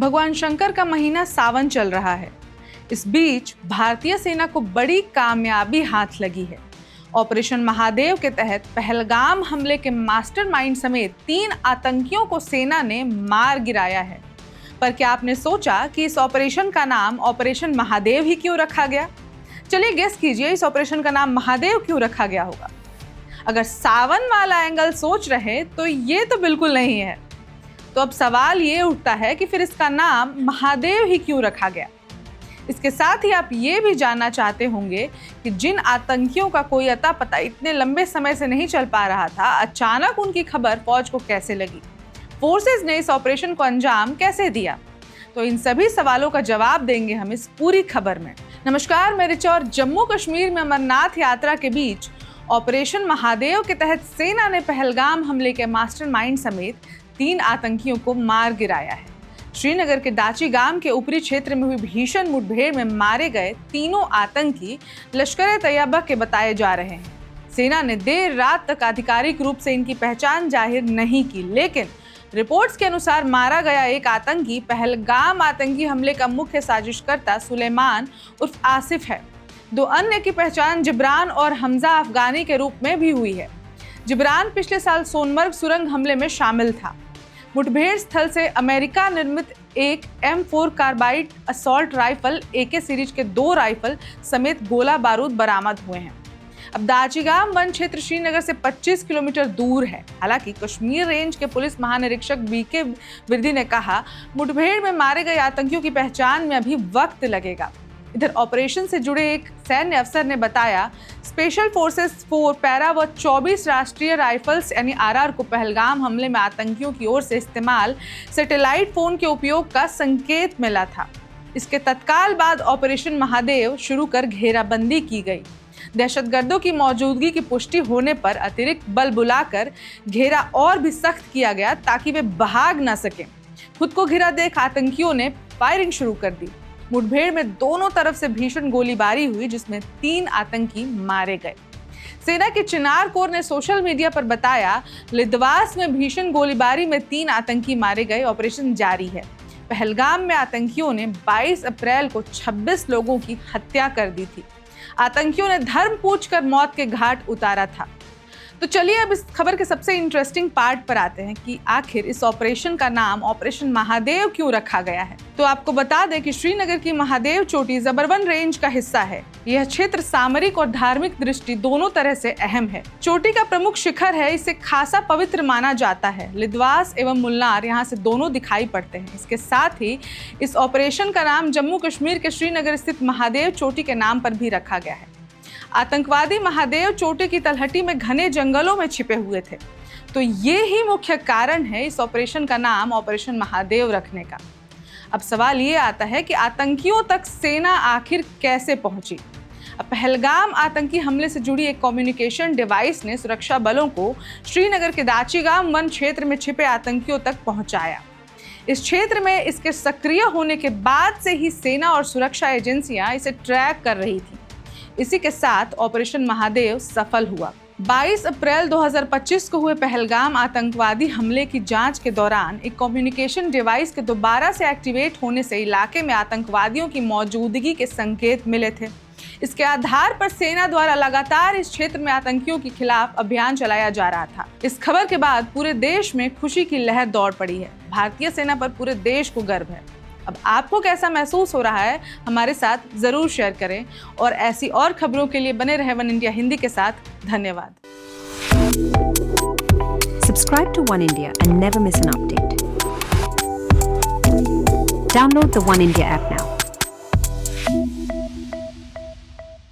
भगवान शंकर का महीना सावन चल रहा है। इस बीच भारतीय सेना को बड़ी कामयाबी हाथ लगी है। ऑपरेशन महादेव के तहत पहलगाम हमले के मास्टरमाइंड समेत 3 आतंकियों को सेना ने मार गिराया है। पर क्या आपने सोचा कि इस ऑपरेशन का नाम ऑपरेशन महादेव ही क्यों रखा गया? चलिए गेस कीजिए, इस ऑपरेशन का नाम महादेव क्यों रखा गया होगा? अगर सावन वाला एंगल सोच रहे तो ये तो बिल्कुल नहीं है। तो अब सवाल ये उठता है कि फिर इसका नाम महादेव ही क्यों रखा गया? इसके साथ ही आप ये भी जानना चाहते होंगे कि जिन आतंकियों का कोई अता पता इतने लंबे समय से नहीं चल पा रहा था, अचानक उनकी खबर फौज को कैसे लगी? फोर्सेस ने इस ऑपरेशन को अंजाम कैसे दिया? तो इन सभी सवालों का जवाब देंगे हम इस पूरी खबर में। नमस्कार, मैं रिचा और जम्मू कश्मीर में अमरनाथ यात्रा के बीच ऑपरेशन महादेव के तहत सेना ने पहलगाम हमले के मास्टरमाइंड समेत 3 आतंकियों को मार गिराया है। श्रीनगर के दाची गांव के ऊपरी क्षेत्र में हुई भीषण मुठभेड़ में मारे गए तीनों आतंकी लश्कर-ए-तैयबा के बताए जा रहे हैं। सेना ने देर रात तक आधिकारिक रूप से इनकी पहचान जाहिर नहीं की, लेकिन रिपोर्ट्स के अनुसार मारा गया एक आतंकी पहलगाम आतंकी हमले का मुख्य साजिशकर्ता सुलेमान उर्फ आसिफ है। 2 अन्य की पहचान जिब्रान और हमजा अफगानी के रूप में भी हुई है। जिब्रान पिछले साल सोनमर्ग सुरंग हमले में शामिल था। मुठभेड़ स्थल से अमेरिका निर्मित एक M4 carbide assault rifle, AK series के 2 राइफल समेत गोला बारूद बरामद हुए हैं। अब दाचीगाम वन क्षेत्र श्रीनगर से 25 किलोमीटर दूर है। हालांकि कश्मीर रेंज के पुलिस महानिरीक्षक BK बिर्दी ने कहा, मुठभेड़ में मारे गए आतंकियों की पहचान में अभी वक्त लगेगा। इधर ऑपरेशन से जुड़े एक सैन्य अफसर ने बताया, स्पेशल फोर्सेस 4 पैरा व 24 राष्ट्रीय राइफल्स यानी RR को पहलगाम हमले में आतंकियों की ओर से इस्तेमाल सैटेलाइट फोन के उपयोग का संकेत मिला था। इसके तत्काल बाद ऑपरेशन महादेव शुरू कर घेराबंदी की गई। दहशतगर्दों की मौजूदगी की पुष्टि होने पर अतिरिक्त बल बुलाकर घेरा और भी सख्त किया गया ताकि वे भाग न सकें। खुद को घिरा देख आतंकियों ने फायरिंग शुरू कर दी। मुठभेड़ में दोनों तरफ से भीषण गोलीबारी हुई, जिसमें 3 आतंकी मारे गए। सेना के चिनार कोर ने सोशल मीडिया पर बताया, लिद्वास में भीषण गोलीबारी में 3 आतंकी मारे गए। ऑपरेशन जारी है। पहलगाम में आतंकियों ने 22 अप्रैल को 26 लोगों की हत्या कर दी थी। आतंकियों ने धर्म पूछकर मौत के घाट उतारा था। तो चलिए अब इस खबर के सबसे इंटरेस्टिंग पार्ट पर आते हैं कि आखिर इस ऑपरेशन का नाम ऑपरेशन महादेव क्यों रखा गया है। तो आपको बता दें कि श्रीनगर की महादेव चोटी जबरवन रेंज का हिस्सा है। यह क्षेत्र सामरिक और धार्मिक दृष्टि दोनों तरह से अहम है। चोटी का प्रमुख शिखर है, इसे खासा पवित्र माना जाता है। लिद्वास एवं मुल्नार यहाँ से दोनों दिखाई पड़ते हैं। इसके साथ ही इस ऑपरेशन का नाम जम्मू कश्मीर के श्रीनगर स्थित महादेव चोटी के नाम पर भी रखा गया है। आतंकवादी महादेव चोटी की तलहटी में घने जंगलों में छिपे हुए थे, तो ये ही मुख्य कारण है इस ऑपरेशन का नाम ऑपरेशन महादेव रखने का। अब सवाल ये आता है कि आतंकियों तक सेना आखिर कैसे पहुंची? अब पहलगाम आतंकी हमले से जुड़ी एक कम्युनिकेशन डिवाइस ने सुरक्षा बलों को श्रीनगर के दाचीगाम वन क्षेत्र में छिपे आतंकियों तक पहुंचाया। इस क्षेत्र में इसके सक्रिय होने के बाद से ही सेना और सुरक्षा एजेंसियां इसे ट्रैक कर रही थी। इसी के साथ ऑपरेशन महादेव सफल हुआ। 22 अप्रैल 2025 को हुए पहलगाम आतंकवादी हमले की जांच के दौरान एक कम्युनिकेशन डिवाइस के दोबारा से एक्टिवेट होने से इलाके में आतंकवादियों की मौजूदगी के संकेत मिले थे। इसके आधार पर सेना द्वारा लगातार इस क्षेत्र में आतंकियों के खिलाफ अभियान चलाया जा रहा था। इस खबर के बाद पूरे देश में खुशी की लहर दौड़ पड़ी है। भारतीय सेना पर पूरे देश को गर्व है। अब आपको कैसा महसूस हो रहा है, हमारे साथ जरूर शेयर करें और ऐसी और खबरों के लिए बने रहे वन इंडिया हिंदी के साथ। धन्यवाद। Subscribe to One India and never miss an update. Download the One India app now.